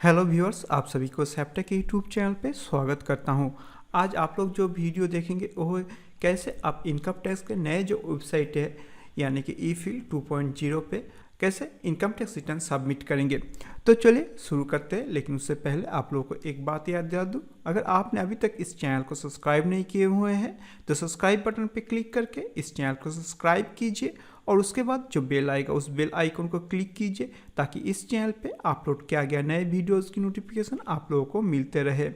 Hello viewers, आप सभी को सैप्टेक के यूट्यूब चैनल पे स्वागत करता हूं। आज आप लोग जो वीडियो देखेंगे वो कैसे आप इनकम टैक्स के नए जो वेबसाइट है यानी कि ई फील्ड 2.0 पे कैसे इनकम टैक्स रिटर्न सबमिट करेंगे। तो चलिए शुरू करते हैं, लेकिन उससे पहले आप लोगों को एक बात याद दिला दूँ। अगर आपने अभी तक इस चैनल को सब्सक्राइब नहीं किए हुए हैं तो सब्सक्राइब बटन पर क्लिक करके इस चैनल को सब्सक्राइब कीजिए और उसके बाद जो बेल आएगा उस बेल आइकन को क्लिक कीजिए ताकि इस चैनल पे अपलोड किया गया नए वीडियोस की नोटिफिकेशन आप लोगों को मिलते रहे।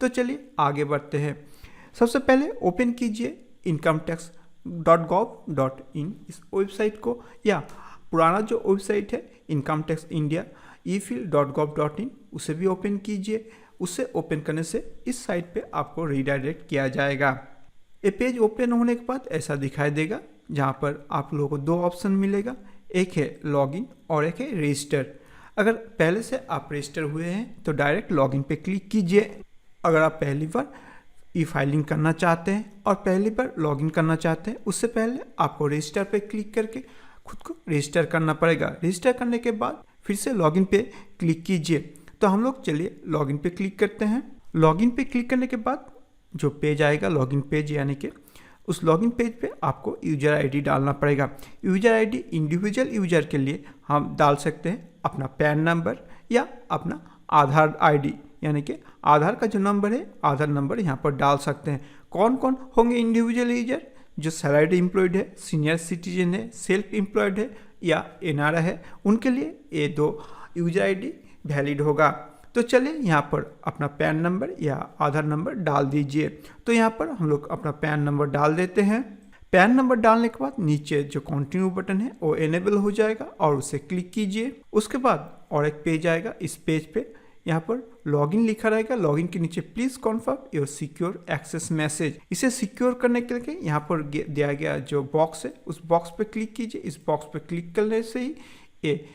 तो चलिए आगे बढ़ते हैं। सबसे पहले ओपन कीजिए incometax.gov.in इस वेबसाइट को, या पुराना जो वेबसाइट है इनकम टैक्स इंडिया efield.gov.in उसे भी ओपन कीजिए। उसे ओपन करने से इस साइट पे आपको रीडायरेक्ट किया जाएगा। ये पेज ओपन होने के बाद ऐसा दिखाई देगा, जहाँ पर आप लोगों को दो ऑप्शन मिलेगा, एक है लॉगिन और एक है रजिस्टर। अगर पहले से आप रजिस्टर हुए हैं तो डायरेक्ट लॉगिन पे क्लिक कीजिए। अगर आप पहली बार ई फाइलिंग करना चाहते हैं और पहली बार लॉगिन करना चाहते हैं, उससे पहले आपको रजिस्टर पे क्लिक करके खुद को रजिस्टर करना पड़ेगा। रजिस्टर करने के बाद फिर से लॉगिन पे क्लिक कीजिए। तो हम लोग चलिए लॉगिन पे क्लिक करते हैं। लॉगिन पे क्लिक करने के बाद जो पेज आएगा लॉगिन पेज, यानी कि उस लॉगिन पेज पे आपको यूजर आईडी डालना पड़ेगा। यूजर आईडी इंडिविजुअल यूजर के लिए हम डाल सकते हैं अपना पैन नंबर या अपना आधार आईडी, यानी कि आधार का जो नंबर है आधार नंबर यहाँ पर डाल सकते हैं। कौन कौन होंगे इंडिविजुअल यूजर? जो सैलरी एम्प्लॉयड है, सीनियर सिटीजन है, सेल्फ एम्प्लॉयड है या एनआरआई है, उनके लिए ये दो यूजर आईडी वैलिड होगा। तो चलिए यहाँ पर अपना पैन नंबर या आधार नंबर डाल दीजिए। तो यहाँ पर हम लोग अपना पैन नंबर डाल देते हैं। पैन नंबर डालने के बाद नीचे जो कंटिन्यू बटन है वो एनेबल हो जाएगा और उसे क्लिक कीजिए। उसके बाद और एक पेज आएगा। इस पेज पे यहाँ पर लॉगिन लिखा रहेगा। लॉगिन के नीचे please confirm your secure access message. इसे सिक्योर करने के लिए यहाँ पर दिया गया जो बॉक्स है उस बॉक्स पे क्लिक कीजिए। इस बॉक्स पे क्लिक करने से ही ये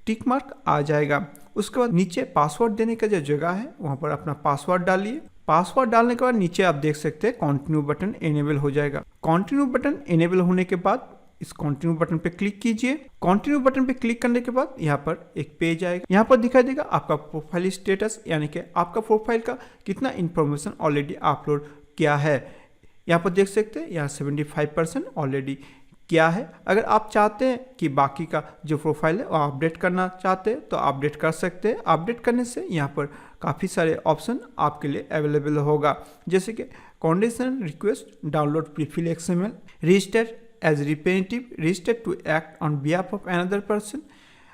टिक मार्क आ जाएगा। उसके बाद नीचे पासवर्ड देने का जो जगह है वहाँ पर अपना पासवर्ड डालिए। पासवर्ड डालने के बाद नीचे आप देख सकते हैं कंटिन्यू बटन एनेबल हो जाएगा। कंटिन्यू बटन एनेबल होने के बाद इस कंटिन्यू बटन पे क्लिक कीजिए। कंटिन्यू बटन पे क्लिक करने के बाद यहाँ पर एक पेज आएगा। यहाँ पर दिखाई देगा आपका प्रोफाइल स्टेटस, यानी कि आपका प्रोफाइल का कितना इन्फॉर्मेशन ऑलरेडी अपलोड किया है। यहाँ पर देख सकते हैं यहाँ 75% ऑलरेडी क्या है। अगर आप चाहते हैं कि बाकी का जो प्रोफाइल है वो अपडेट करना चाहते हैं तो अपडेट कर सकते हैं। अपडेट करने से यहाँ पर काफ़ी सारे ऑप्शन आपके लिए अवेलेबल होगा, जैसे कि condition request download prefill XML, register as representative, register to act on behalf of another person,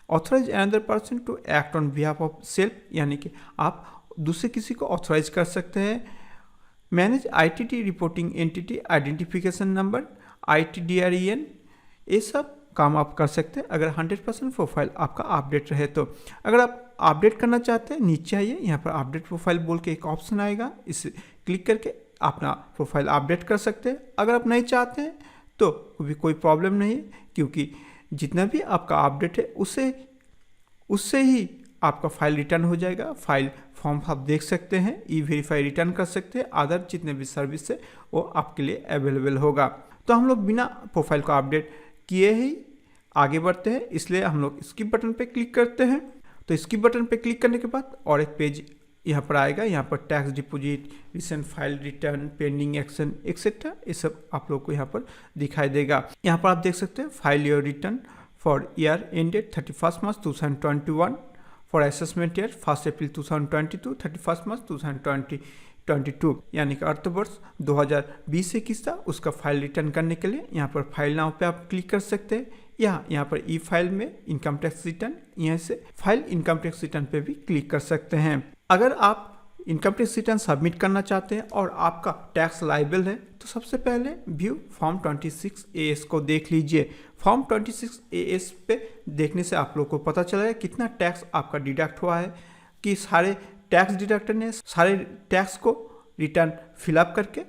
authorise another person to act on behalf of self, यानी कि आप दूसरे किसी को ऑथराइज कर सकते हैं। Manage ITT reporting entity identification number, ITDREN, ये सब काम आप कर सकते हैं अगर 100% प्रोफाइल आपका अपडेट रहे तो। अगर आप अपडेट करना चाहते हैं नीचे आइए, यहाँ पर अपडेट प्रोफाइल बोल के एक ऑप्शन आएगा, इसे क्लिक करके अपना प्रोफाइल अपडेट कर सकते हैं। अगर आप नहीं चाहते हैं तो भी कोई प्रॉब्लम नहीं है, क्योंकि जितना भी आपका अपडेट है उससे ही आपका फाइल रिटर्न हो जाएगा। फाइल फॉर्म आप देख सकते हैं, ई वेरीफाई रिटर्न कर सकते हैं। अदर जितने भी सर्विस है वो आपके लिए अवेलेबल होगा। तो हम लोग बिना प्रोफाइल को अपडेट किए ही आगे बढ़ते हैं, इसलिए हम लोग स्किप बटन पे क्लिक करते हैं। तो स्किप बटन पे क्लिक करने के बाद और एक पेज यहाँ पर आएगा। यहाँ पर tax deposit, recent file return, pending action etcetera, ये सब आप लोग को यहाँ पर दिखाई देगा। यहाँ पर आप देख सकते हैं file your return for year ended 31 March 2021 for assessment year 1 अप्रैल 2022 31 मार्च 2022, यानी कि अर्थवर्ष 2020-21 था उसका फाइल रिटर्न करने के लिए यहाँ पर फाइल नाउ पे आप क्लिक कर सकते हैं। यहाँ पर ई फाइल में इनकम टैक्स रिटर्न, यहाँ से फाइल इनकम टैक्स रिटर्न पे भी क्लिक कर सकते हैं। अगर आप इनकम टैक्स रिटर्न सबमिट करना चाहते हैं और आपका टैक्स लायबल है तो सबसे पहले व्यू फॉर्म 26 AS को देख लीजिए। फॉर्म 26 AS पे देखने से आप लोग को पता चलेगा कितना टैक्स आपका डिडक्ट हुआ है, कि सारे टैक्स डिडक्टर ने सारे टैक्स को रिटर्न फिलअप करके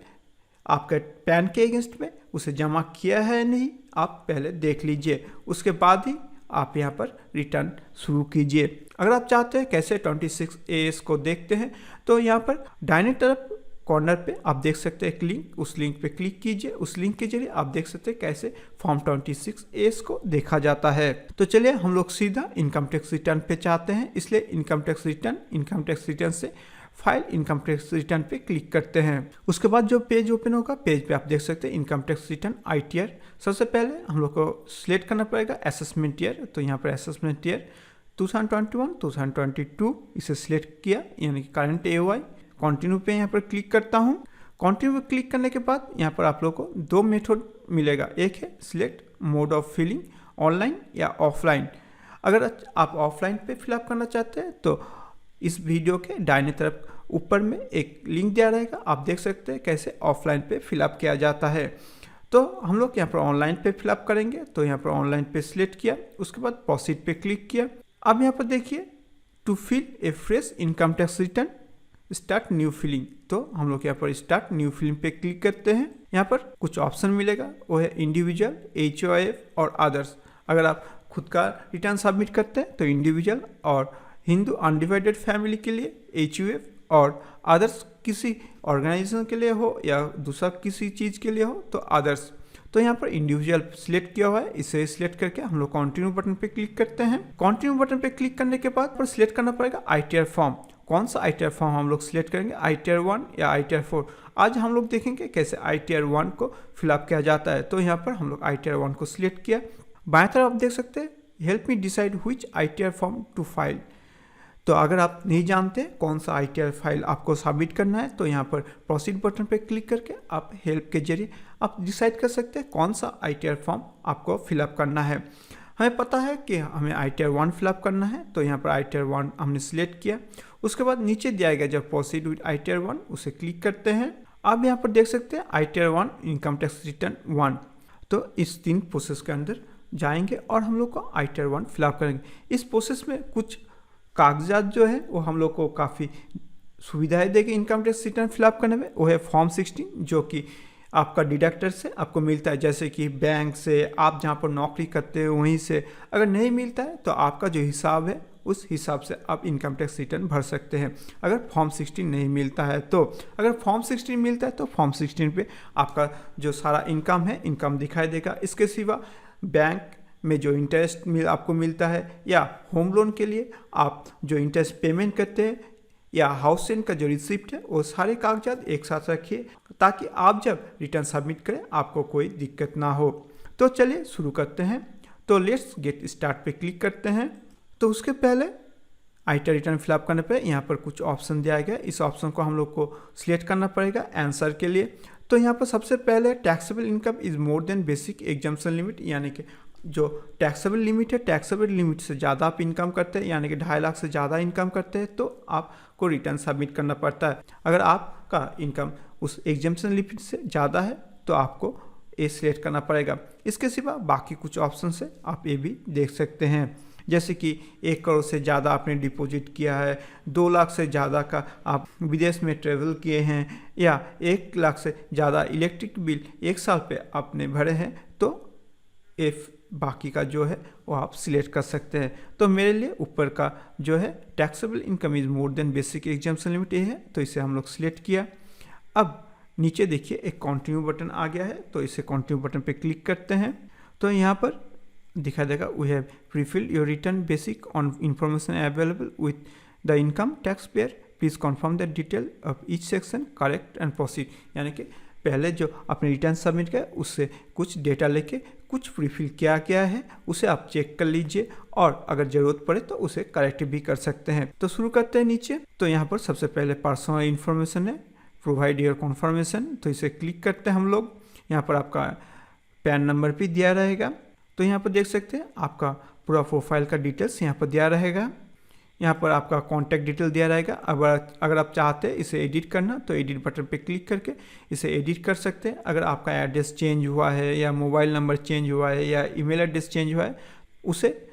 आपके पैन के अगेंस्ट में उसे जमा किया है नहीं, आप पहले देख लीजिए। उसके बाद ही आप यहाँ पर रिटर्न शुरू कीजिए। अगर आप चाहते हैं कैसे 26 AS को देखते हैं तो यहाँ पर दाहिने तरफ कॉर्नर पे आप देख सकते हैं एक लिंक, उस लिंक पे क्लिक कीजिए। उस लिंक के जरिए आप देख सकते हैं कैसे फॉर्म 26A को देखा जाता है। तो चलिए हम लोग सीधा इनकम टैक्स रिटर्न पे चाहते हैं, इसलिए इनकम टैक्स रिटर्न से फाइल इनकम टैक्स रिटर्न पे क्लिक करते हैं। उसके बाद जो पेज ओपन होगा, पेज पे आप देख सकते हैं इनकम टैक्स रिटर्न ITR। सबसे पहले हम लोग को सिलेक्ट करना पड़ेगा असेसमेंट ईयर। तो यहाँ पर असेसमेंट ईयर 2021 2022 इसे सिलेक्ट किया, यानी कि करंट AOI। कंटिन्यू पे यहाँ पर क्लिक करता हूँ। कंटिन्यू पे क्लिक करने के बाद यहाँ पर आप लोग को दो मेथड मिलेगा। एक है select mode of filling, online या ऑफलाइन। अगर आप ऑफलाइन पे फिलअप करना चाहते हैं तो इस वीडियो के दाहिने तरफ ऊपर में एक लिंक दिया रहेगा, आप देख सकते हैं कैसे ऑफलाइन पे फिलअप किया जाता है। तो हम लोग यहाँ पर ऑनलाइन पे फिलअप करेंगे, तो यहाँ पर ऑनलाइन पे सिलेक्ट किया, उसके बाद प्रोसीड पे क्लिक किया। अब यहाँ पर देखिए to fill a fresh income tax return start new filling. तो हम लोग यहाँ पर स्टार्ट न्यू फिलिंग पे क्लिक करते हैं। यहाँ पर कुछ ऑप्शन मिलेगा, वो है इंडिविजुअल, HOIF और अदर्स। अगर आप खुद का रिटर्न सबमिट करते हैं तो इंडिविजुअल, और हिंदू अनडिवाइडेड फैमिली के लिए HUF, और अदर्स किसी ऑर्गेनाइजेशन के लिए हो या दूसरा किसी चीज़ के लिए हो तो अदर्स। तो यहाँ पर इंडिविजुअल सिलेक्ट किया हुआ है, इसे सिलेक्ट करके हम लोग कंटिन्यू बटन पे क्लिक करते हैं। कंटिन्यू बटन पे क्लिक करने के बाद पर सिलेक्ट करना पड़ेगा ITR फॉर्म। कौन सा ITR फॉर्म हम लोग सिलेक्ट करेंगे, ITR 1 या ITR 4। आज हम लोग देखेंगे कैसे ITR 1 को फिलअप किया जाता है। तो यहाँ पर हम लोग ITR 1 को सिलेक्ट किया। बाएं तरफ आप देख सकते हैं help me decide which ITR form to file. तो अगर आप नहीं जानते कौन सा ITR फाइल आपको सबमिट करना है तो यहाँ पर प्रोसीड बटन पर क्लिक करके आप हेल्प के जरिए आप डिसाइड कर सकते हैं कौन सा ITR फॉर्म आपको फिलअप करना है। हमें पता है कि हमें ITR 1 फिलअप करना है, तो यहाँ पर ITR 1 हमने सिलेक्ट किया। उसके बाद नीचे दिया गया जब प्रोसीड विद ITR 1 उसे क्लिक करते हैं। आप यहाँ पर देख सकते हैं ITR 1 इनकम टैक्स रिटर्न 1। तो इस 3 प्रोसेस के अंदर जाएंगे और हम लोग को ITR 1 फिलअप करेंगे। इस प्रोसेस में कुछ कागजात जो है वो हम लोग को काफ़ी सुविधाएं देगी इनकम टैक्स रिटर्न फिलअप करने में। वो है फॉर्म 16 जो कि आपका डिडक्टर से आपको मिलता है, जैसे कि बैंक से, आप जहाँ पर नौकरी करते हो वहीं से। अगर नहीं मिलता है तो आपका जो हिसाब है उस हिसाब से आप इनकम टैक्स रिटर्न भर सकते हैं, अगर फॉर्म 16 नहीं मिलता है तो। अगर फॉर्म 16 मिलता है तो फॉर्म 16 पे आपका जो सारा इनकम है इनकम दिखाई देगा। इसके सिवा बैंक में जो इंटरेस्ट आपको मिलता है, या होम लोन के लिए आप जो इंटरेस्ट पेमेंट करते हैं, या हाउस रेंट का जो रिसिप्ट है, वो सारे कागजात एक साथ रखिए ताकि आप जब रिटर्न सबमिट करें आपको कोई दिक्कत ना हो। तो चलिए शुरू करते हैं। तो लेट्स गेट स्टार्ट पे क्लिक करते हैं। तो उसके पहले ITR रिटर्न फिलअप करने पे यहाँ पर कुछ ऑप्शन दिया गया, इस ऑप्शन को हम लोग को सिलेक्ट करना पड़ेगा आंसर के लिए। तो यहाँ पर सबसे पहले taxable income is more than basic exemption limit, यानी कि जो टैक्सेबल लिमिट है, टैक्सेबल लिमिट से ज़्यादा आप इनकम करते हैं, यानी कि 2.5 लाख से ज़्यादा इनकम करते हैं तो आपको रिटर्न सबमिट करना पड़ता है। अगर आपका इनकम उस एग्जम्पशन लिमिट से ज़्यादा है तो आपको ये सिलेक्ट करना पड़ेगा। इसके सिवा बाकी कुछ ऑप्शन से आप ये भी देख सकते हैं, जैसे कि 1 करोड़ से ज़्यादा आपने डिपॉजिट किया है, 2 लाख से ज़्यादा का आप विदेश में ट्रेवल किए हैं, या 1 लाख से ज़्यादा इलेक्ट्रिक बिल 1 साल पे आपने भरे हैं, तो बाकी का जो है वो आप सिलेक्ट कर सकते हैं। तो मेरे लिए ऊपर का जो है taxable income is more than basic exemption limit ये है, तो इसे हम लोग सिलेक्ट किया। अब नीचे देखिए एक कंटिन्यू बटन आ गया है, तो इसे कंटिन्यू बटन पे क्लिक करते हैं। तो यहाँ पर दिखा देगा we have prefill your return basic on information available with the income tax payer, please confirm the detail of each section correct and proceed. यानी कि पहले जो आपने रिटर्न सबमिट किया उससे कुछ डेटा लेके कुछ प्रीफिल किया गया है उसे आप चेक कर लीजिए, और अगर ज़रूरत पड़े तो उसे करेक्ट भी कर सकते हैं। तो शुरू करते हैं नीचे। तो यहाँ पर सबसे पहले पर्सनल इन्फॉर्मेशन है, प्रोवाइड योर कन्फर्मेशन, तो इसे क्लिक करते हैं हम लोग। यहाँ पर आपका पैन नंबर भी दिया रहेगा। तो यहाँ पर देख सकते हैं आपका पूरा प्रोफाइल का डिटेल्स यहाँ पर दिया रहेगा। यहाँ पर आपका कॉन्टैक्ट डिटेल दिया रहेगा। अगर आप चाहते हैं इसे एडिट करना तो एडिट बटन पे क्लिक करके इसे एडिट कर सकते हैं। अगर आपका एड्रेस चेंज हुआ है, या मोबाइल नंबर चेंज हुआ है, या ईमेल एड्रेस चेंज हुआ है, उसे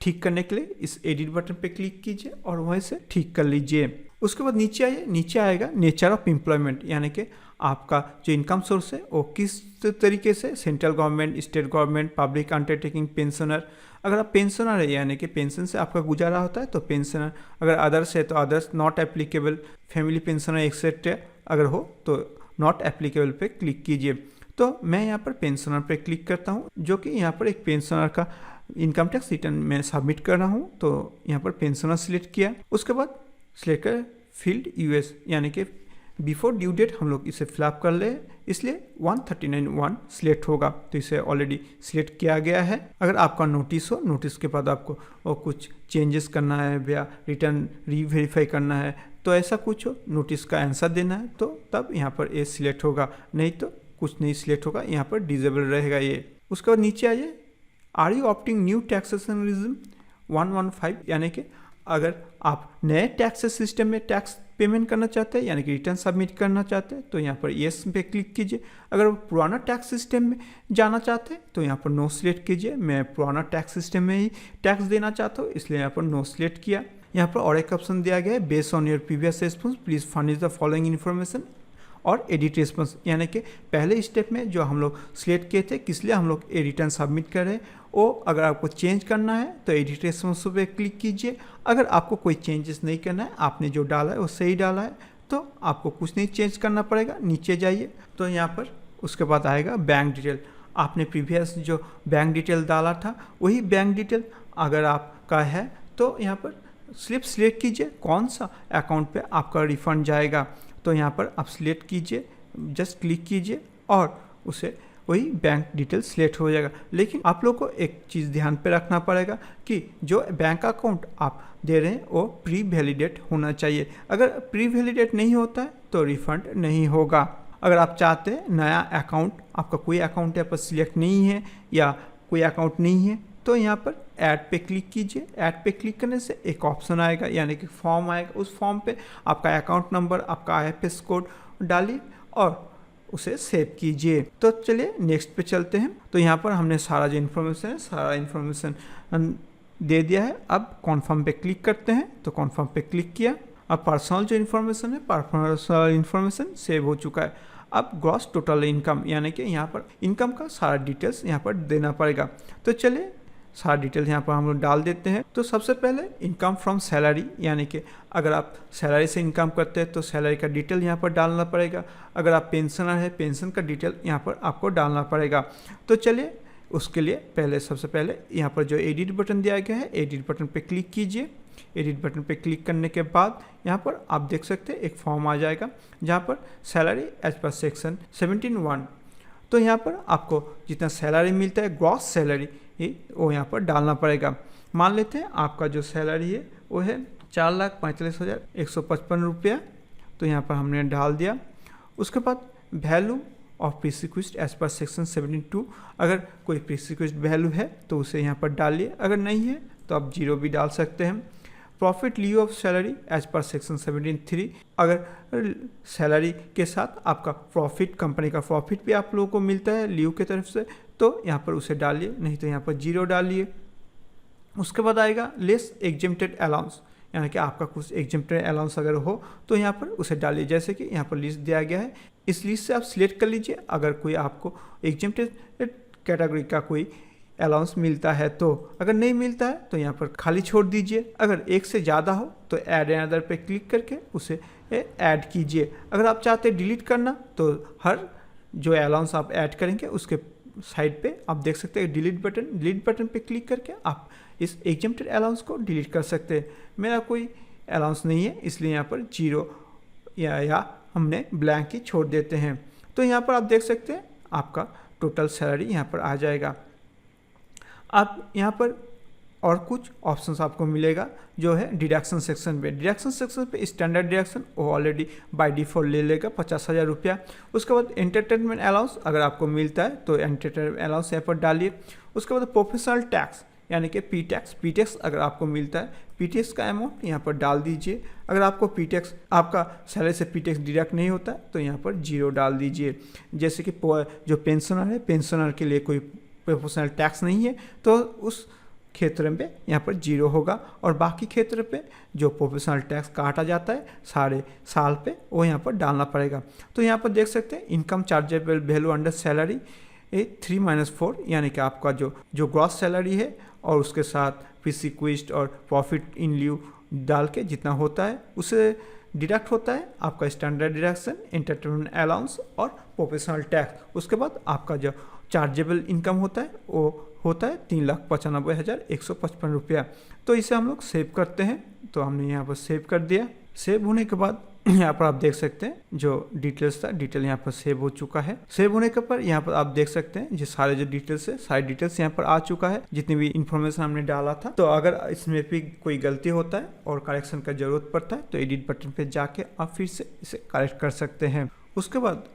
ठीक करने के लिए इस एडिट बटन पे क्लिक कीजिए और वहीं से ठीक कर लीजिए। उसके बाद नीचे आइए, नीचे आएगा नेचर ऑफ एम्प्लॉयमेंट, यानी कि आपका जो इनकम सोर्स है वो किस तरीके से, central government, state government, public undertaking, pensioner. अगर आप पेंशनर है यानी कि पेंशन से आपका गुजारा होता है तो पेंशनर, अगर अदर्स है तो others not applicable, family pensioner etcetera. अगर हो तो नॉट एप्लीकेबल पे क्लिक कीजिए। तो मैं यहाँ पर पेंशनर पे क्लिक करता हूँ, जो कि यहाँ पर एक पेंशनर का इनकम टैक्स रिटर्न मैं सबमिट कर रहा हूँ। तो यहाँ पर पेंशनर सिलेक्ट किया, उसके बाद सिलेक्ट कर फील्ड यूएस, यानी कि बिफोर ड्यू डेट हम लोग इसे फिलअप कर ले, इसलिए 139(1) सिलेक्ट होगा। तो इसे ऑलरेडी सिलेक्ट किया गया है। अगर आपका नोटिस हो, नोटिस के बाद आपको और कुछ चेंजेस करना है या रिटर्न रीवेरीफाई करना है, तो ऐसा कुछ हो, नोटिस का आंसर देना है, तो तब यहाँ पर ये सिलेक्ट होगा, नहीं तो कुछ नहीं सिलेक्ट होगा, यहाँ पर डिजेबल रहेगा ये। उसके बाद नीचे आइए, are you opting new taxation regime 115, यानी कि अगर आप नए टैक्स सिस्टम में टैक्स पेमेंट करना चाहते हैं, यानी कि रिटर्न सबमिट करना चाहते हैं, तो यहाँ पर येस पे क्लिक कीजिए। अगर पुराना टैक्स सिस्टम में जाना चाहते हैं तो यहाँ पर नो सिलेक्ट कीजिए। मैं पुराना टैक्स सिस्टम में ही टैक्स देना चाहता हूँ, इसलिए यहाँ पर नो सिलेक्ट किया। यहाँ पर और एक ऑप्शन दिया गया है, based on your previous response please furnish the following information और एडिट रिस्पॉन्स, यानी कि पहले स्टेप में जो हम लोग सिलेक्ट किए थे किस लिए हम लोग ये रिटर्न सबमिट कर रहे हैं, वो अगर आपको चेंज करना है तो एडिट रिस्पॉन्स पे क्लिक कीजिए। अगर आपको कोई चेंजेस नहीं करना है, आपने जो डाला है वो सही डाला है, तो आपको कुछ नहीं चेंज करना पड़ेगा। नीचे जाइए तो यहाँ पर उसके बाद आएगा बैंक डिटेल। आपने प्रीवियस जो बैंक डिटेल डाला था वही बैंक डिटेल अगर आपका है तो यहाँ पर स्लिप सिलेक्ट कीजिए, कौन सा अकाउंट पे आपका रिफंड जाएगा। तो यहाँ पर आप सिलेक्ट कीजिए, जस्ट क्लिक कीजिए और उसे वही बैंक डिटेल सिलेक्ट हो जाएगा। लेकिन आप लोग को एक चीज़ ध्यान पे रखना पड़ेगा कि जो बैंक अकाउंट आप दे रहे हैं वो प्री वैलिडेट होना चाहिए। अगर प्री वैलिडेट नहीं होता है तो रिफंड नहीं होगा। अगर आप चाहते हैं नया अकाउंट, आपका कोई अकाउंट यहाँ पर सिलेक्ट नहीं है या कोई अकाउंट नहीं है, तो यहाँ पर ऐड पे क्लिक कीजिए। ऐड पे क्लिक करने से एक ऑप्शन आएगा, यानी कि फॉर्म आएगा। उस फॉर्म पे आपका अकाउंट नंबर, आपका IFS कोड डालिए और उसे सेव कीजिए। तो चलिए नेक्स्ट पे चलते हैं। तो यहाँ पर हमने सारा जो इन्फॉर्मेशन है, सारा इन्फॉर्मेशन दे दिया है। अब कॉन्फर्म पे क्लिक करते हैं। तो कॉन्फर्म पे क्लिक किया। अब पर्सनल जो इन्फॉर्मेशन है, पर्सनल इन्फॉर्मेशन सेव हो चुका है। अब ग्रॉस टोटल इनकम, यानी कि यहाँ पर इनकम का सारा डिटेल्स यहाँ पर देना पड़ेगा। तो चलिए सारा डिटेल्स यहाँ पर हम लोग डाल देते हैं। तो सबसे पहले इनकम फ्रॉम सैलरी, यानी कि अगर आप सैलरी से इनकम करते हैं तो सैलरी का डिटेल यहाँ पर डालना पड़ेगा। अगर आप पेंशनर है, पेंशन का डिटेल यहाँ पर आपको डालना पड़ेगा। तो चलिए उसके लिए पहले सबसे पहले यहाँ पर जो एडिट बटन दिया गया है, एडिट बटन पे क्लिक कीजिए। एडिट बटन पे क्लिक करने के बाद यहाँ पर आप देख सकते हैं एक फॉर्म आ जाएगा जहाँ पर सैलरी एज पर सेक्शन 17(1), तो यहाँ पर आपको जितना सैलरी मिलता है ग्रॉस सैलरी वो यहाँ पर डालना पड़ेगा। मान लेते हैं आपका जो सैलरी है वो है 4,45,155 रुपया, तो यहाँ पर हमने डाल दिया। उसके बाद value of perquisite as per section 72, अगर कोई प्रीसिक्वेस्ट वैल्यू है तो उसे यहाँ पर डालिए, अगर नहीं है तो आप 0 भी डाल सकते हैं। Profit leave of salary as per section 73, अगर सैलरी के साथ आपका प्रॉफिट, कंपनी का प्रॉफिट भी आप लोगों को मिलता है लीव की तरफ से, तो यहाँ पर उसे डालिए, नहीं तो यहाँ पर 0 डालिए। उसके बाद आएगा लेस एग्जेम्प्टेड अलाउंस, यानी कि आपका कुछ एग्जेम्प्टेड अलाउंस अगर हो तो यहाँ पर उसे डालिए। जैसे कि यहाँ पर लिस्ट दिया गया है, इस लिस्ट से आप सिलेक्ट कर लीजिए। अगर कोई आपको एग्जेम्प्टेड कैटेगरी का कोई अलाउंस मिलता है तो, अगर नहीं मिलता है तो यहाँ पर खाली छोड़ दीजिए। अगर एक से ज़्यादा हो तो ऐड अनदर पे क्लिक करके उसे ऐड कीजिए। अगर आप चाहते हैं डिलीट करना तो हर जो अलाउंस आप ऐड करेंगे उसके साइड पे आप देख सकते हैं डिलीट बटन पे क्लिक करके आप इस एग्जेम्प्टेड अलाउंस को डिलीट कर सकते हैं। मेरा कोई अलाउंस नहीं है इसलिए यहाँ पर 0 या हमने ब्लैंक ही छोड़ देते हैं। तो यहाँ पर आप देख सकते हैं आपका टोटल सैलरी यहाँ पर आ जाएगा। आप यहाँ पर और कुछ ऑप्शंस आपको मिलेगा जो है डिडक्शन सेक्शन पे। डिडक्शन सेक्शन पे स्टैंडर्ड डिडक्शन वो ऑलरेडी बाय डिफ़ॉल्ट ले लेगा 50,000 रुपया। उसके बाद एंटरटेनमेंट अलाउंस अगर आपको मिलता है तो एंटरटेनमेंट अलाउंस यहाँ पर डालिए। उसके बाद प्रोफेशनल टैक्स यानी कि पी टैक्स अगर आपको मिलता है पी टैक्स का अमाउंट यहाँ पर डाल दीजिए। अगर आपको पी टैक्स आपका सैलरी से पी टैक्स डिडक्ट नहीं होता तो यहाँ पर 0 डाल दीजिए। जैसे कि जो पेंशनर है, पेंशनर के लिए कोई प्रोफेशनल टैक्स नहीं है तो उस क्षेत्र में यहाँ पर 0 होगा, और बाकी क्षेत्र पे जो प्रोफेशनल टैक्स काटा जाता है सारे साल पे वो यहाँ पर डालना पड़ेगा। तो यहाँ पर देख सकते हैं income chargeable value under salary 3-4, यानी कि आपका जो ग्रॉस सैलरी है और उसके साथ प्रीसिक्वेस्ट और प्रॉफिट इन लीव डाल के जितना होता है उसे डिडक्ट होता है आपका स्टैंडर्ड डिडक्शन, एंटरटेनमेंट अलाउंस और प्रोफेशनल टैक्स। उसके बाद आपका जो चार्जेबल इनकम होता है वो होता है 3,95,155 रुपया। तो इसे हम लोग सेव करते हैं, तो हमने यहाँ पर सेव कर दिया। सेव होने के बाद यहाँ पर आप देख सकते हैं जो डिटेल्स था, डिटेल यहाँ पर सेव हो चुका है। सेव होने के पर यहाँ पर आप देख सकते हैं जो सारे जो डिटेल्स है, सारी डिटेल्स यहाँ पर आ चुका है, जितनी भी इन्फॉर्मेशन हमने डाला था। तो अगर इसमें भी कोई गलती होता है और करेक्शन का जरूरत पड़ता है तो एडिट बटन पे जाके आप फिर से इसे करेक्ट कर सकते हैं। उसके बाद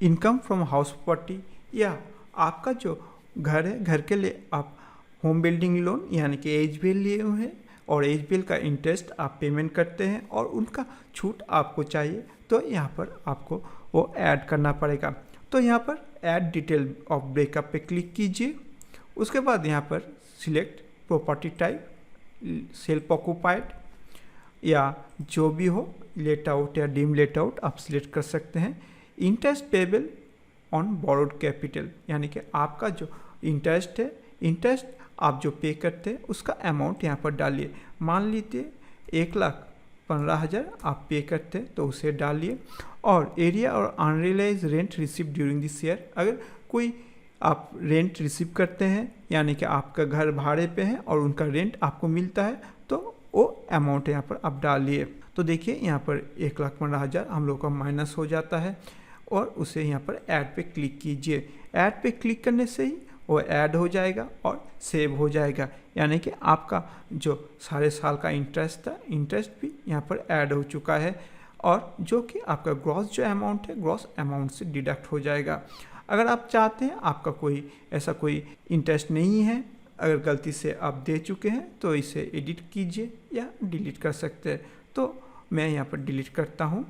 इनकम फ्रॉम हाउस प्रॉपर्टी, या आपका जो घर है, घर के लिए आप होम बिल्डिंग लोन यानी कि एचबीएल लिए हुए हैं और एचबीएल का इंटरेस्ट आप पेमेंट करते हैं और उनका छूट आपको चाहिए, तो यहाँ पर आपको वो ऐड करना पड़ेगा। तो यहाँ पर ऐड डिटेल ऑफ ब्रेकअप पे क्लिक कीजिए। उसके बाद यहाँ पर select property type, self occupied या जो भी हो, लेट आउट या डीम लेट आउट आप सिलेक्ट कर सकते हैं। Interest payable on borrowed capital, यानी कि आपका जो इंटरेस्ट है, इंटरेस्ट आप जो पे करते हैं उसका अमाउंट यहाँ पर डालिए। मान लीजिए 1,15,000 आप पे करते हैं तो उसे डालिए। और एरिया और unrealise rent receive during this year, अगर कोई आप रेंट रिसीव करते हैं यानी कि आपका घर भाड़े पे है और उनका रेंट आपको मिलता है तो वो अमाउंट यहाँ पर आप डालिए। तो देखिए यहाँ पर 1,15,000 हम लोग का माइनस हो जाता है और उसे यहाँ पर ऐड पे क्लिक कीजिए। ऐड पे क्लिक करने से ही वो ऐड हो जाएगा और सेव हो जाएगा, यानी कि आपका जो सारे साल का इंटरेस्ट था, इंटरेस्ट भी यहाँ पर ऐड हो चुका है और जो कि आपका ग्रॉस जो अमाउंट है, ग्रॉस अमाउंट से डिडक्ट हो जाएगा। अगर आप चाहते हैं आपका कोई ऐसा कोई इंटरेस्ट नहीं है, अगर गलती से आप दे चुके हैं तो इसे एडिट कीजिए या डिलीट कर सकते हैं। तो मैं यहाँ पर डिलीट करता हूँ,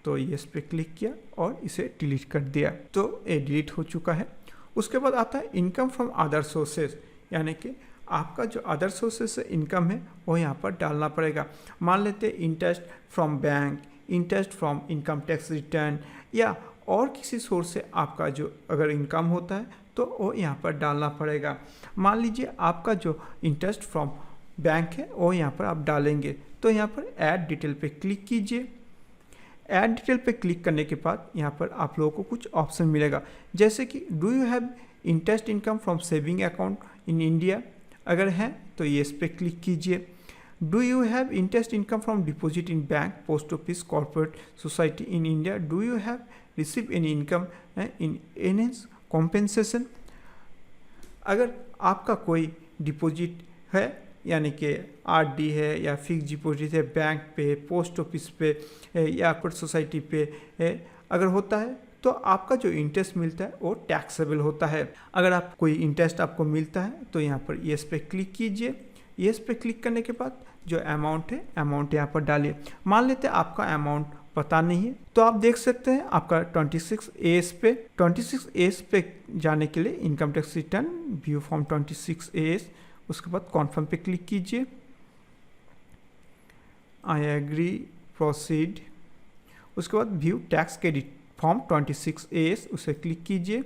तो यस पे क्लिक किया और इसे डिलीट कर दिया, तो ये डिलीट हो चुका है। उसके बाद आता है इनकम फ्रॉम अदर सोर्सेज, यानी कि आपका जो अदर सोर्सेज से इनकम है वो यहाँ पर डालना पड़ेगा। मान लेते हैं interest from bank, interest from income tax return या और किसी सोर्स से आपका जो अगर इनकम होता है तो वो यहाँ पर डालना पड़ेगा। मान लीजिए आपका जो इंटरेस्ट फ्रॉम बैंक है वो यहाँ पर आप डालेंगे, तो यहाँ पर ऐड डिटेल पे क्लिक कीजिए। ऐड डिटेल पे क्लिक करने के बाद यहाँ पर आप लोगों को कुछ ऑप्शन मिलेगा, जैसे कि do you have interest income from saving account in India, अगर है तो ये इस पर क्लिक कीजिए। Do you have interest income from deposit in bank, post office, corporate society in India, do you have receive any income in enhance compensation, अगर आपका कोई डिपॉजिट है यानी कि आरडी है या फिक्स डिपॉजिट है बैंक पे, पोस्ट ऑफिस पे या कॉर्पोरेट सोसाइटी पे अगर होता है तो आपका जो इंटरेस्ट मिलता है वो टैक्सेबल होता है। अगर आप कोई इंटरेस्ट आपको मिलता है तो यहाँ पर येस पे क्लिक कीजिए। येस पे क्लिक करने के बाद जो अमाउंट है, अमाउंट यहाँ पर डालिए। मान लेते हैं आपका अमाउंट पता नहीं है तो आप देख सकते हैं आपका 26AS पे जाने के लिए income tax return view form 26AS, उसके बाद कॉन्फर्म पे क्लिक कीजिए। आई एग्री प्रोसीड, उसके बाद view tax credit form 26AS उसे क्लिक कीजिए।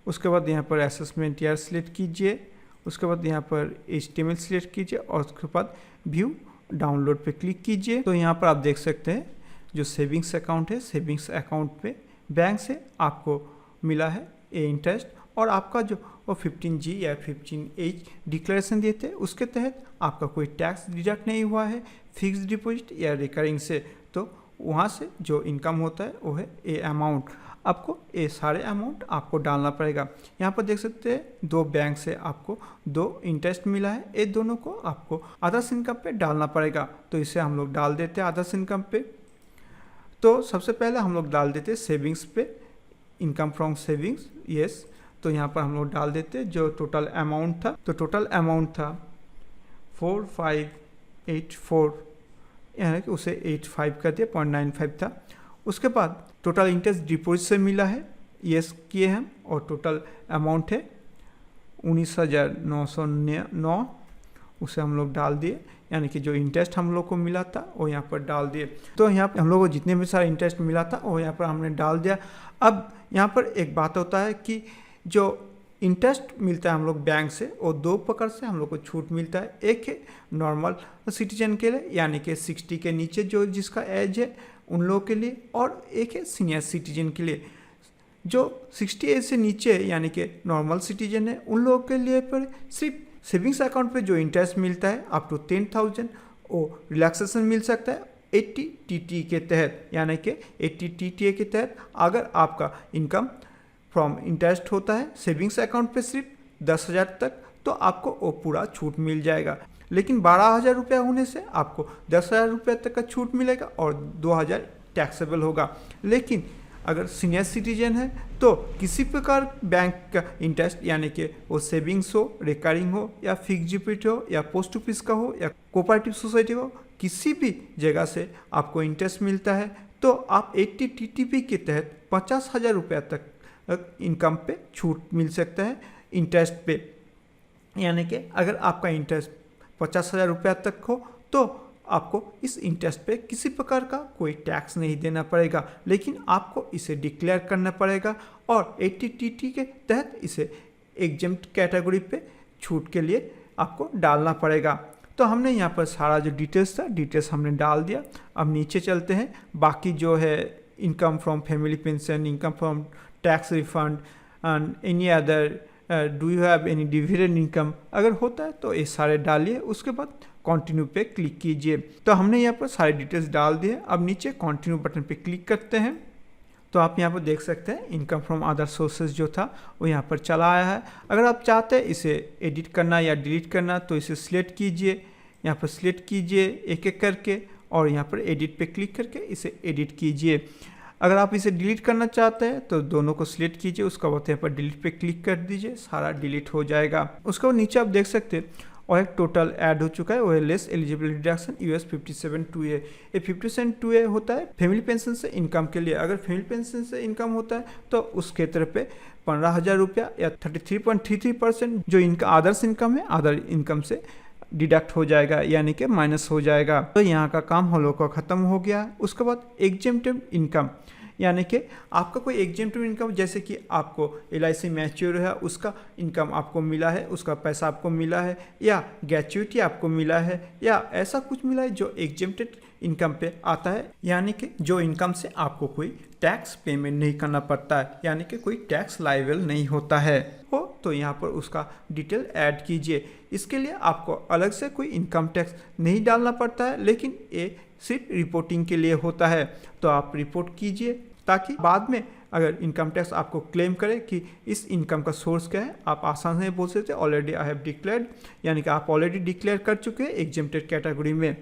उसके बाद यहाँ पर असेसमेंट ईयर सिलेक्ट कीजिए, उसके बाद यहाँ पर HTML सिलेक्ट कीजिए और उसके बाद व्यू डाउनलोड पे क्लिक कीजिए। तो यहाँ पर आप देख सकते हैं जो सेविंग्स अकाउंट है, सेविंग्स अकाउंट पे बैंक से आपको मिला है ये इंटरेस्ट, और आपका जो वो 15G या 15H डिक्लेरेशन देते हैं उसके तहत आपका कोई टैक्स डिडक्ट नहीं हुआ है फिक्स्ड डिपॉजिट या रिकरिंग से, तो वहाँ से जो इनकम होता है वो है ये अमाउंट। आपको ये सारे अमाउंट आपको डालना पड़ेगा। यहाँ पर देख सकते हैं 2 बैंक से आपको 2 इंटरेस्ट मिला है, ये दोनों को आपको अदर्स इनकम पे डालना पड़ेगा। तो इसे हम लोग डाल देते हैं अदर्स इनकम पे। तो सबसे पहले हम लोग डाल देते हैं सेविंग्स पे, इनकम फ्रॉम सेविंग्स, यस। तो यहाँ पर हम लोग डाल देते जो टोटल अमाउंट था, तो टोटल अमाउंट था 4584, यानी कि उसे 85 कर दिया, 0.95 था। उसके बाद टोटल इंटरेस्ट डिपॉजिट से मिला है, यस किए हम, और टोटल अमाउंट है 19,909, उसे हम लोग डाल दिए, यानी कि जो इंटरेस्ट हम लोग को मिला था वो यहाँ पर डाल दिए। तो यहाँ पर हम लोग को जितने भी सारा इंटरेस्ट मिला था वो यहाँ पर हमने डाल दिया। अब यहाँ पर एक बात होता है कि जो इंटरेस्ट मिलता है हम लोग बैंक से, और दो प्रकार से हम लोग को छूट मिलता है। एक है नॉर्मल सिटीजन के लिए, यानी कि 60 के नीचे जो जिसका एज है उन लोगों के लिए, और एक है सीनियर सिटीजन के लिए। जो 60 एज से नीचे है यानी कि नॉर्मल सिटीजन है उन लोगों के लिए पर सिर्फ सेविंग्स अकाउंट पे जो इंटरेस्ट मिलता है अप टू 10,000 और रिलैक्सेशन मिल सकता है 80 TT के तहत, यानी कि 80 TTA के तहत अगर आपका इनकम फ्रॉम इंटरेस्ट होता है सेविंग्स अकाउंट पे सिर्फ 10,000 तक, तो आपको वो पूरा छूट मिल जाएगा। लेकिन 12,000 रुपया होने से आपको 10,000 रुपये तक का छूट मिलेगा और 2,000 टैक्सेबल होगा। लेकिन अगर सीनियर सिटीजन है तो किसी प्रकार बैंक का इंटरेस्ट, यानी कि वो सेविंग्स हो, रिकरिंग हो, या फिक्स डिपॉजिट हो, या पोस्ट ऑफिस का हो, या कोऑपरेटिव सोसाइटी हो, किसी भी जगह से आपको इंटरेस्ट मिलता है, तो आप 80 TTP के तहत 50,000 रुपये तक इनकम पे छूट मिल सकता है इंटरेस्ट पे। यानी कि अगर आपका इंटरेस्ट 50,000 रुपया तक हो तो आपको इस इंटरेस्ट पे किसी प्रकार का कोई टैक्स नहीं देना पड़ेगा, लेकिन आपको इसे डिक्लेयर करना पड़ेगा और 80 TT के तहत इसे एग्जेम्प्ट कैटेगरी पे छूट के लिए आपको डालना पड़ेगा। तो हमने यहाँ पर सारा जो डिटेल्स था डिटेल्स हमने डाल दिया। अब नीचे चलते हैं, बाकी जो है income from family pension, income from tax refund and any other, do you have any dividend income, अगर होता है तो ये सारे डालिए, उसके बाद कंटिन्यू पे क्लिक कीजिए। तो हमने यहाँ पर सारे डिटेल्स डाल दिए। अब नीचे कंटिन्यू बटन पे क्लिक करते हैं तो आप यहाँ पर देख सकते हैं इनकम फ्रॉम अदर सोर्सेज जो था वो यहाँ पर चला आया है। अगर आप चाहते हैं इसे एडिट करना या डिलीट करना तो इसे सिलेक्ट कीजिए, यहाँ पर सिलेक्ट कीजिए एक एक करके और यहाँ पर एडिट पे क्लिक करके इसे एडिट कीजिए। अगर आप इसे डिलीट करना चाहते हैं तो दोनों को सिलेक्ट कीजिए, उसका बाद यहाँ पर डिलीट पे क्लिक कर दीजिए, सारा डिलीट हो जाएगा। उसके बाद नीचे आप देख सकते हैं और एक टोटल ऐड हो चुका है, वो है less eligible deduction US 57(2)A। ये 57(2)A होता है फैमिली पेंशन से इनकम के लिए। अगर फैमिली पेंशन से इनकम होता है तो उस क्षेत्र पे 15,000 रुपया या 33.33% जो इनका आदर्श इनकम है अदर इनकम से डिडक्ट हो जाएगा, यानी कि माइनस हो जाएगा। तो यहाँ का काम हम लोग का ख़त्म हो गया। उसके बाद एग्जेम्प्टेड इनकम, यानी कि आपका कोई एग्जेम्प्टेड इनकम, जैसे कि आपको LIC मैच्योर है उसका इनकम आपको मिला है, उसका पैसा आपको मिला है, या ग्रेच्युइटी आपको मिला है, या ऐसा कुछ मिला है जो एग्जेम्प्टेड इनकम पे आता है, यानी कि जो इनकम से आपको कोई टैक्स पेमेंट नहीं करना पड़ता है, यानी कि कोई टैक्स लायबल नहीं होता है हो, तो यहाँ पर उसका डिटेल ऐड कीजिए। इसके लिए आपको अलग से कोई इनकम टैक्स नहीं डालना पड़ता है, लेकिन ये सिर्फ रिपोर्टिंग के लिए होता है। तो आप रिपोर्ट कीजिए ताकि बाद में अगर इनकम टैक्स आपको क्लेम करे कि इस इनकम का सोर्स क्या है, आप आसान से बोल सकते हैं ऑलरेडी आई हैव डिक्लेयर्ड, यानी कि आप ऑलरेडी डिक्लेयर कर चुके हैं एग्जेम्प्टेड कैटेगरी में।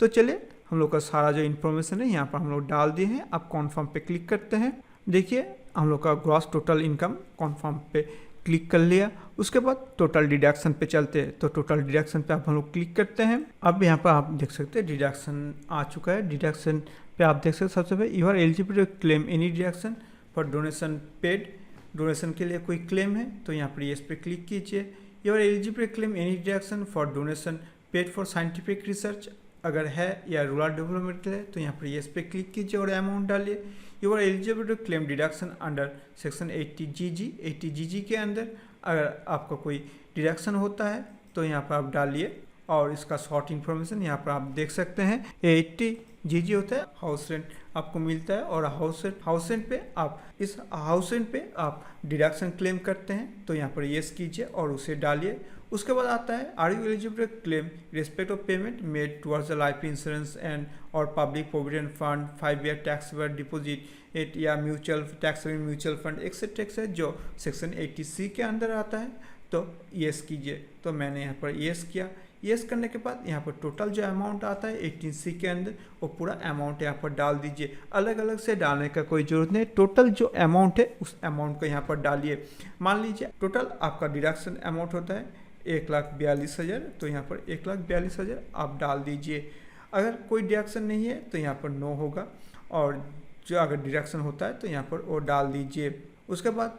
तो चलिए हम लोग का सारा जो इन्फॉर्मेशन है यहाँ पर हम लोग डाल दिए हैं। अब कॉन्फर्म पे क्लिक करते हैं। देखिए हम लोग का ग्रॉस टोटल इनकम कॉन्फर्म पे क्लिक कर लिया। उसके बाद टोटल डिडक्शन पे चलते हैं, तो टोटल डिडक्शन पे आप हम लोग क्लिक करते हैं। अब यहाँ पर आप देख सकते हैं डिडक्शन आ चुका है। डिडक्शन पे आप देख सकते हैं सबसे पहले you are eligible to claim any deduction for donation paid, donation के लिए कोई क्लेम है तो यहाँ पर येस पे क्लिक कीजिए। You are eligible to claim any deduction for donation paid for scientific research, अगर है या रूरल डेवलपमेंट है तो यहाँ पर येस पे क्लिक कीजिए और अमाउंट डालिए। You are eligible to claim deduction under section 80GG। 80GG के अंदर अगर आपका कोई डिडक्शन होता है तो यहाँ पर आप डालिए और इसका शॉर्ट इन्फॉर्मेशन यहाँ पर आप देख सकते हैं। 80GG होता है हाउस रेंट आपको मिलता है, और हाउस रेंट पे आप इस हाउस रेंट पे आप डिडक्शन क्लेम करते हैं तो यहाँ पर येस कीजिए और उसे डालिए। उसके बाद आता है are you eligible to claim respect of payment made towards the life insurance and और public provident fund 5 year taxable deposit या mutual taxable mutual fund etcetera जो सेक्शन 80C के अंदर आता है, तो येस कीजिए। तो मैंने यहाँ पर येस किया। येस करने के बाद यहाँ पर टोटल जो अमाउंट आता है 18C के अंदर वो पूरा अमाउंट यहाँ पर डाल दीजिए। अलग अलग से डालने का कोई ज़रूरत नहीं, टोटल जो अमाउंट है उस अमाउंट को यहाँ पर डालिए। मान लीजिए टोटल आपका डिडक्शन अमाउंट होता है 1,42,000, तो यहाँ पर 1,42,000 आप डाल दीजिए। अगर कोई डिडक्शन नहीं है तो यहाँ पर नो होगा, और जो अगर डिडक्शन होता है तो यहाँ पर वो डाल दीजिए। उसके बाद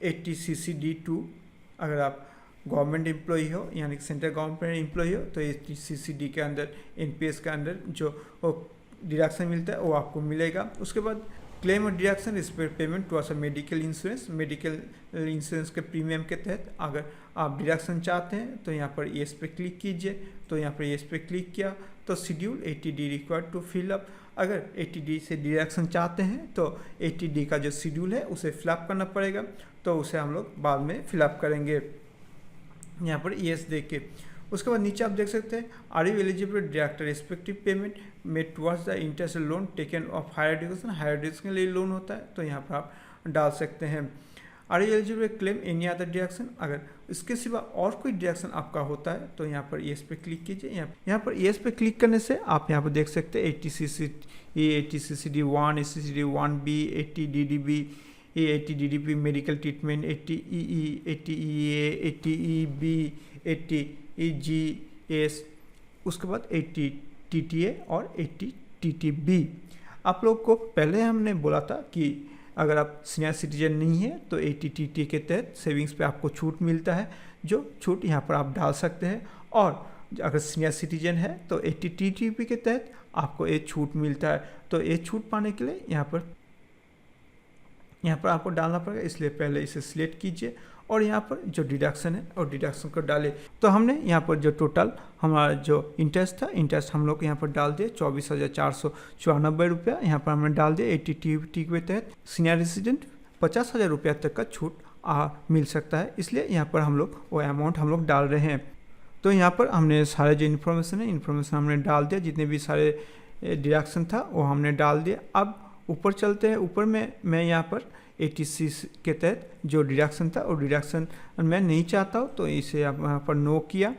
80CCD2 अगर आप गवर्नमेंट एम्प्लॉई हो यानी कि सेंट्रल गवर्नमेंट एम्प्लॉई हो तो 80CCD के अंदर NPS के अंदर जो डिडक्शन मिलता है वो आपको मिलेगा। उसके बाद क्लेम और deduction respect payment to medical insurance. Medical insurance के प्रीमियम के तहत अगर आप डिडक्शन चाहते हैं तो यहाँ पर येस पे क्लिक कीजिए। तो यहाँ पर येस पे क्लिक किया तो schedule 80D required to fill up. अगर 80D से डिडक्शन चाहते हैं तो 80D का जो शेड्यूल है उसे फिलअप करना पड़ेगा, तो उसे हम लोग बाद में फिलअप करेंगे यहाँ पर येस दे के। उसके बाद नीचे आप देख सकते हैं are you eligible deduct respective payment made towards the interest loan taken of higher education. Higher education के लिए लोन होता है तो यहाँ पर आप डाल सकते हैं। Are you eligible claim any other deduction. अगर इसके सिवा और कोई डिडक्शन आपका होता है तो यहाँ पर येस पे क्लिक कीजिए। यहाँ पर येस पे क्लिक करने से आप यहाँ पर देख सकते हैं 80CCD 1, 80CCD 1B, 80DDB, 80DDB medical treatment, 80EE, 80EA, 80EB, 80EGS, उसके बाद 80TTA और 80TTB। आप लोग को पहले हमने बोला था कि अगर आप सीनियर सिटीजन नहीं है तो 80TTA के तहत सेविंग्स पे आपको छूट मिलता है, जो छूट यहाँ पर आप डाल सकते हैं। और अगर सीनियर सिटीजन है तो 80TTB के तहत आपको ये छूट मिलता है। तो ये छूट पाने के लिए यहाँ पर आपको डालना पड़ेगा, इसलिए पहले इसे सिलेक्ट कीजिए और यहाँ पर जो डिडक्शन है और डिडक्शन को डालें। तो हमने यहाँ पर जो टोटल हमारा जो इंटरेस्ट था, इंटरेस्ट हम लोग यहाँ पर डाल दिए 24,494 रुपया यहाँ पर हमने डाल दिया। 80TT के तहत सीनियर रेजिडेंट 50,000 रुपया तक का छूट मिल सकता है, इसलिए यहाँ पर हम लोग वो अमाउंट हम लोग डाल रहे हैं। तो यहाँ पर हमने सारे जो इन्फॉर्मेशन है इन्फॉर्मेशन हमने डाल दिया, जितने भी सारे डिडक्शन था वो हमने डाल दिया। अब ऊपर चलते हैं। ऊपर में मैं यहाँ पर 80C के तहत जो डिडक्शन था और डिडक्शन मैं नहीं चाहता हूँ तो इसे यहाँ पर नो किया।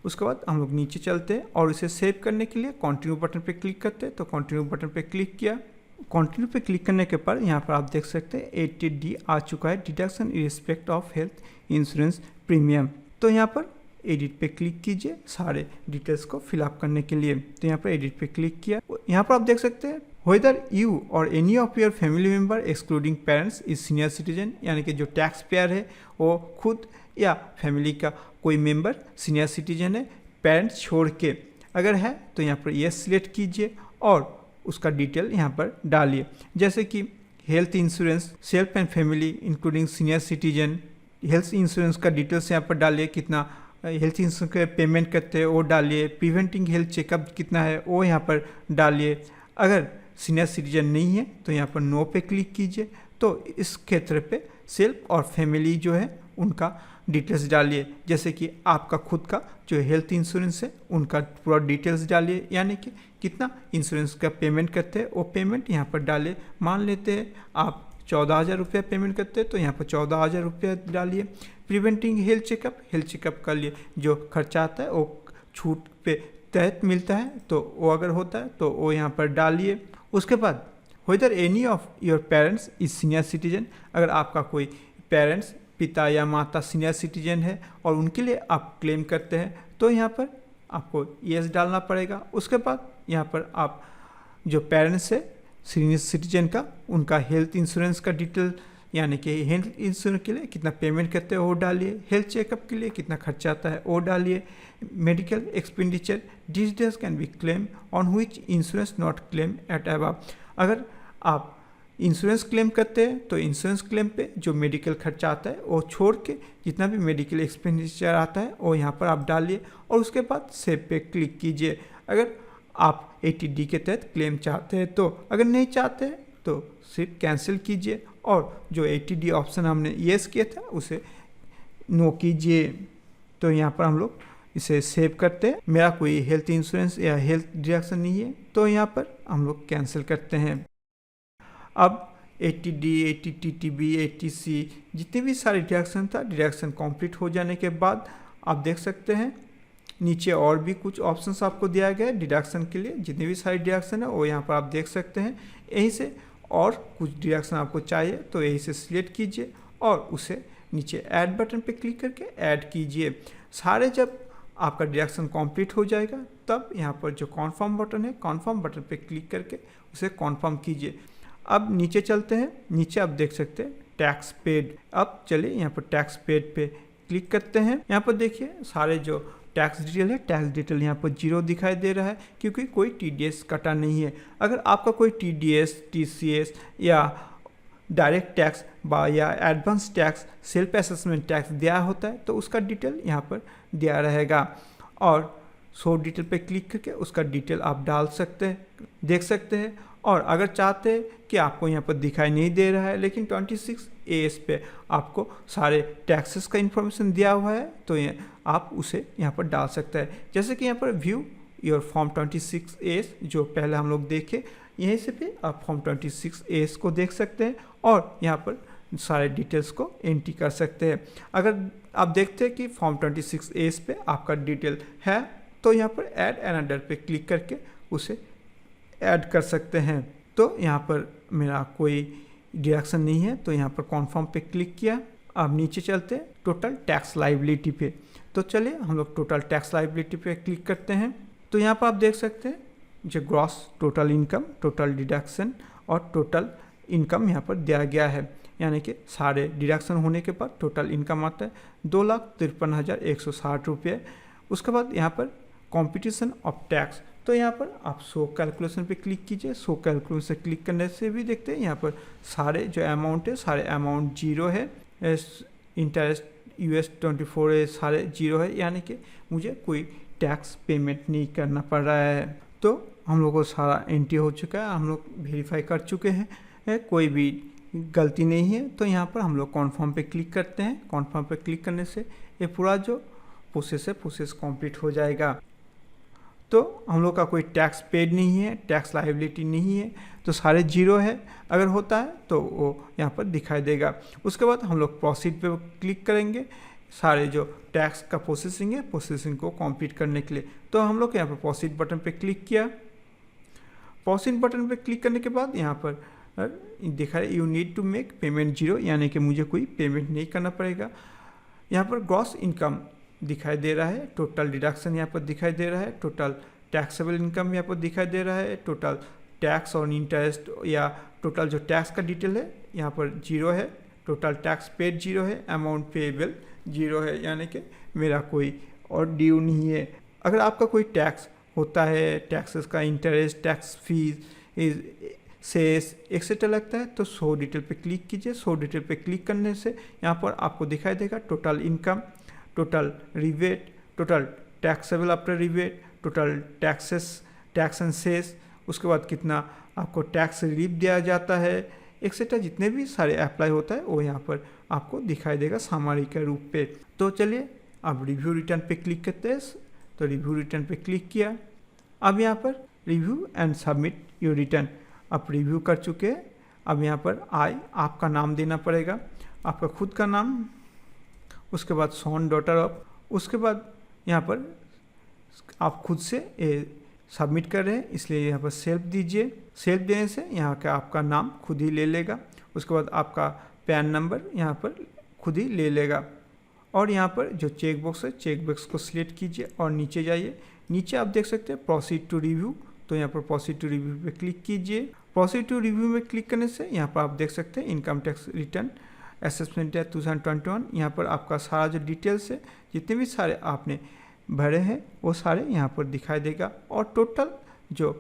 उसके बाद हम लोग नीचे चलते हैं और इसे सेव करने के लिए कंटिन्यू बटन पे क्लिक करते हैं। तो कंटिन्यू बटन पे क्लिक किया। कंटिन्यू पे क्लिक करने के बाद यहाँ पर आप देख सकते हैं 80D आ चुका है, deduction in respect of health insurance premium. तो यहाँ पर एडिट पे क्लिक कीजिए सारे डिटेल्स को फिलअप करने के लिए। तो यहाँ पर एडिट पे क्लिक किया। यहाँ पर आप देख सकते हैं whether you or any of your family member excluding parents is senior citizen, यानी कि जो टैक्स पेयर है वो खुद या फैमिली का कोई मेंबर सीनियर सिटीजन है पेरेंट्स छोड़ के। अगर है तो यहाँ पर येस सिलेक्ट कीजिए और उसका डिटेल यहाँ पर डालिए, जैसे कि health insurance self and family including senior citizen. Health insurance का डिटेल्स यहाँ पर डालिए, कितना हेल्थ इंश्योरेंस का पेमेंट करते हैं वो डालिए, प्रिवेंटिंग हेल्थ चेकअप कितना है वो यहाँ पर डालिए। अगर सीनियर सिटीजन नहीं है तो यहाँ पर नो पे क्लिक कीजिए। तो इस क्षेत्र पे सेल्फ और फैमिली जो है उनका डिटेल्स डालिए, जैसे कि आपका खुद का जो हेल्थ इंश्योरेंस है उनका पूरा डिटेल्स डालिए, यानी कि कितना इंश्योरेंस का पेमेंट करते हैं वो पेमेंट यहाँ पर डालिए। मान लेते हैं आप 14,000 रुपया पेमेंट करते हैं तो यहाँ पर 14,000 रुपया डालिए। प्रिवेंटिंग हेल्थ चेकअप का लिए जो खर्चा आता है वो छूट पे तहत मिलता है, तो वो अगर होता है तो वो यहाँ पर डालिए। उसके बाद whether any of your parents is senior citizen, अगर आपका कोई पेरेंट्स पिता या माता सीनियर सिटीजन है और उनके लिए आप क्लेम करते हैं तो यहाँ पर आपको येस डालना पड़ेगा। उसके बाद यहाँ पर आप जो पेरेंट्स है सीनियर सिटीजन का उनका हेल्थ इंश्योरेंस का डिटेल, यानी कि हेल्थ इंश्योरेंस के लिए कितना पेमेंट करते हैं वो डालिए, हेल्थ चेकअप के लिए कितना खर्चा आता है वो डालिए, medical expenditure details can be claim on which insurance not claim eight above. अगर आप इंश्योरेंस क्लेम करते हैं तो इंश्योरेंस क्लेम पे जो मेडिकल खर्चा आता है वो छोड़ के जितना भी मेडिकल एक्सपेंडिचर आता है वो यहाँ पर आप डालिए और उसके बाद सेव पे क्लिक कीजिए। अगर आप 80D के तहत क्लेम चाहते हैं तो, अगर नहीं चाहते हैं तो सिर्फ कैंसिल कीजिए और जो 80D ऑप्शन हमने येस किया था उसे नो कीजिए। तो यहाँ पर हम लोग इसे सेव करते हैं। मेरा कोई हेल्थ इंश्योरेंस या हेल्थ डिडक्शन नहीं है तो यहाँ पर हम लोग कैंसिल करते हैं। अब 80D, 80TTB, 80C जितने भी सारे डिडक्शन था, डिडक्शन कंप्लीट हो जाने के बाद आप देख सकते हैं नीचे और भी कुछ ऑप्शंस आपको दिया गया है डिडक्शन के लिए। जितने भी सारे डिडक्शन है वो यहाँ पर आप देख सकते हैं। यहीं से और कुछ डिडक्शन आपको चाहिए तो यहीं से सिलेक्ट कीजिए और उसे नीचे ऐड बटन पे क्लिक करके ऐड कीजिए। सारे जब आपका डिडक्शन कंप्लीट हो जाएगा तब यहाँ पर जो कॉन्फर्म बटन है, कॉन्फर्म बटन पे क्लिक करके उसे कॉन्फर्म कीजिए। अब नीचे चलते हैं। नीचे आप देख सकते हैं टैक्स पेड। अब चलिए यहाँ पर टैक्स पेड पे क्लिक करते हैं। यहाँ पर देखिए सारे जो टैक्स डिटेल है, टैक्स डिटेल यहाँ पर 0 दिखाई दे रहा है क्योंकि कोई TDS कटा नहीं है। अगर आपका कोई TDS, TCS या डायरेक्ट टैक्स या advance tax, self assessment tax दिया होता है तो उसका डिटेल यहाँ पर दिया रहेगा। और शो डिटेल पे क्लिक करके उसका डिटेल आप डाल सकते हैं, देख सकते हैं। और अगर चाहते हैं कि आपको यहाँ पर दिखाई नहीं दे रहा है लेकिन 26AS पे आपको सारे टैक्सेस का इन्फॉर्मेशन दिया हुआ है तो आप उसे यहाँ पर डाल सकते हैं। जैसे कि यहाँ पर व्यू योर फॉर्म 26AS जो पहले हम लोग देखे, यहीं से भी आप फॉर्म 26AS को देख सकते हैं और यहाँ पर सारे डिटेल्स को एंट्री कर सकते हैं। अगर आप देखते हैं कि फॉर्म 26AS पे आपका डिटेल है तो यहाँ पर ऐड अनदर पे क्लिक करके उसे ऐड कर सकते हैं। तो यहाँ पर मेरा कोई डिडक्शन नहीं है तो यहाँ पर कॉन्फर्म पे क्लिक किया। अब नीचे चलते हैं टोटल टैक्स लाइबिलिटी पे। तो चलिए हम लोग टोटल टैक्स लाइबिलिटी पे क्लिक करते हैं। तो यहाँ पर आप देख सकते हैं जो gross total income, total deduction और टोटल इनकम यहाँ पर दिया गया है, यानी कि सारे डिडक्शन होने के बाद टोटल इनकम आता है 2,53,160 रुपये। उसके बाद यहाँ पर कॉम्पिटिशन ऑफ टैक्स, तो यहाँ पर आप शो कैलकुलेशन पे क्लिक कीजिए। शो कैलकुलेशन से क्लिक करने से भी देखते हैं यहाँ पर सारे जो अमाउंट है सारे अमाउंट 0 है। इंटरेस्ट US-24 है, सारे 0 है, यानी कि मुझे कोई टैक्स पेमेंट नहीं करना पड़ रहा है। तो हम लोग को सारा एंट्री हो चुका है, हम लोग वेरीफाई कर चुके हैं, कोई भी गलती नहीं है। तो यहाँ पर हम लोग कॉन्फर्म पे क्लिक करते हैं। कॉन्फर्म पे क्लिक करने से ये पूरा जो प्रोसेस है प्रोसेस कंप्लीट हो जाएगा। तो हम लोग का कोई टैक्स पेड नहीं है, टैक्स लायबिलिटी नहीं है, तो सारे 0 है। अगर होता है तो वो यहाँ पर दिखाई देगा। उसके बाद हम लोग प्रोसीड पे क्लिक करेंगे सारे जो टैक्स का प्रोसेसिंग है प्रोसेसिंग को कंप्लीट करने के लिए। तो हम लोग यहाँ पर प्रोसीड बटन पे क्लिक किया। प्रोसीड बटन पे क्लिक करने के बाद यहाँ पर दिखा है you need to make payment 0, यानी कि मुझे कोई पेमेंट नहीं करना पड़ेगा। यहाँ पर ग्रॉस इनकम दिखाई दे रहा है, टोटल डिडक्शन यहाँ पर दिखाई दे रहा है, टोटल टैक्सेबल इनकम यहाँ पर दिखाई दे रहा है, टोटल टैक्स और इंटरेस्ट या टोटल जो टैक्स का डिटेल है यहाँ पर 0 है, टोटल टैक्स पेड 0 है, अमाउंट पेएबल 0 है, यानी कि मेरा कोई और ड्यू नहीं है। अगर आपका कोई टैक्स होता है, टैक्सेस का interest, tax fees, cess etcetera लगता है तो शो डिटेल पे क्लिक कीजिए। शो डिटेल पे क्लिक करने से यहाँ पर आपको दिखाई देगा total income, total rebate, total taxable after rebate, total taxes, tax and cess, उसके बाद कितना आपको टैक्स रिलीफ दिया जाता है, एक्सेट्रा जितने भी सारे अप्लाई होता है वो यहाँ पर आपको दिखाई देगा सामरी के रूप पे। तो चलिए अब रिव्यू रिटर्न पे क्लिक करते हैं। तो रिव्यू रिटर्न पे क्लिक किया। अब यहाँ पर review and submit your return, आप रिव्यू कर चुके हैं। अब यहाँ पर आपका नाम देना पड़ेगा, आपका खुद का नाम, उसके बाद सोन डॉटर ऑफ, उसके बाद यहाँ पर आप खुद से सबमिट कर रहे हैं इसलिए यहाँ पर सेल्फ दीजिए। सेल्फ देने से यहाँ का आपका नाम खुद ही ले लेगा। उसके बाद आपका पैन नंबर यहाँ पर खुद ही ले लेगा। और यहाँ पर जो चेक बॉक्स है चेक बॉक्स को सिलेक्ट कीजिए और नीचे जाइए। नीचे आप देख सकते हैं प्रोसीड टू रिव्यू, तो यहाँ पर प्रोसीड टू रिव्यू पे क्लिक कीजिए। प्रोसीड टू रिव्यू में क्लिक करने से यहाँ पर आप देख सकते हैं इनकम टैक्स रिटर्न असेसमेंट है 2021। यहाँ पर आपका सारा जो डिटेल्स है जितने भी सारे आपने भरे हैं वो सारे यहाँ पर दिखाई देगा और टोटल जो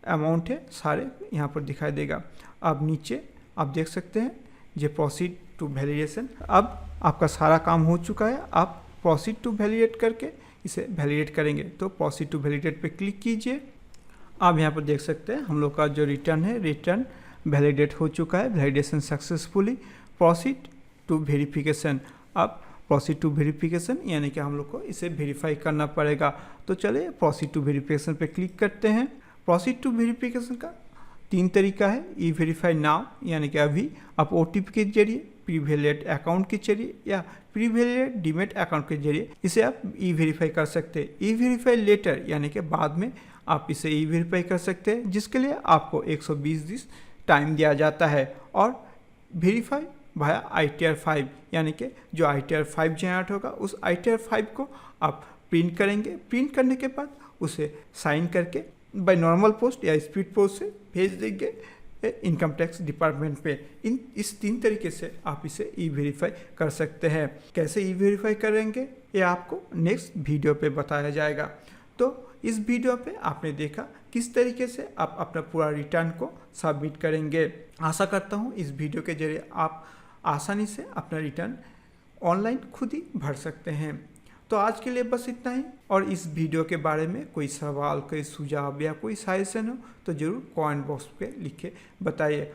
अमाउंट है सारे यहाँ पर दिखाई देगा। अब नीचे आप देख सकते हैं जो प्रोसीड टू वैलिडेशन, अब आपका सारा काम हो चुका है। आप प्रोसीड टू वैलिडेट करके इसे वैलिडेट करेंगे। तो प्रोसीड टू वैलिडेट पे क्लिक कीजिए। आप यहाँ पर देख सकते हैं हम लोग का जो रिटर्न है रिटर्न वैलिडेट हो चुका है, validation successfully. Proceed to verification, अब प्रोसीड टू वेरिफिकेशन यानी कि हम लोग को इसे वेरीफाई करना पड़ेगा। तो चलिए प्रोसीड टू वेरिफिकेशन पे क्लिक करते हैं। प्रोसीड टू वेरिफिकेशन का 3 तरीका है। ई वेरीफाई नाउ यानी कि अभी आप OTP के जरिए, प्रीवैलिड अकाउंट के जरिए या प्रीवैलिड डीमेट अकाउंट के जरिए इसे आप ई वेरीफाई कर सकते हैं। ई वेरीफाई लेटर यानी कि बाद में आप इसे ई वेरीफाई कर सकते हैं, जिसके लिए आपको 120 दिन टाइम दिया जाता है। और वेरीफाई भाया ITR 5 यानी कि जो ITR 5 जनरेट होगा उस ITR 5 को आप प्रिंट करेंगे। प्रिंट करने के बाद उसे साइन करके बाय नॉर्मल पोस्ट या स्पीड पोस्ट से भेज देंगे इनकम टैक्स डिपार्टमेंट पे। इस 3 तरीके से आप इसे ई वेरीफाई कर सकते हैं। कैसे ई वेरीफाई करेंगे ये आपको नेक्स्ट वीडियो पे बताया जाएगा। तो इस वीडियो पे आपने देखा किस तरीके से आप अपना पूरा रिटर्न को सबमिट करेंगे। आशा करता हूँ इस वीडियो के जरिए आप आसानी से अपना रिटर्न ऑनलाइन खुद ही भर सकते हैं। तो आज के लिए बस इतना ही, और इस वीडियो के बारे में कोई सवाल, कोई सुझाव या कोई सजेशन हो तो ज़रूर कमेंट बॉक्स पे लिख के बताइए।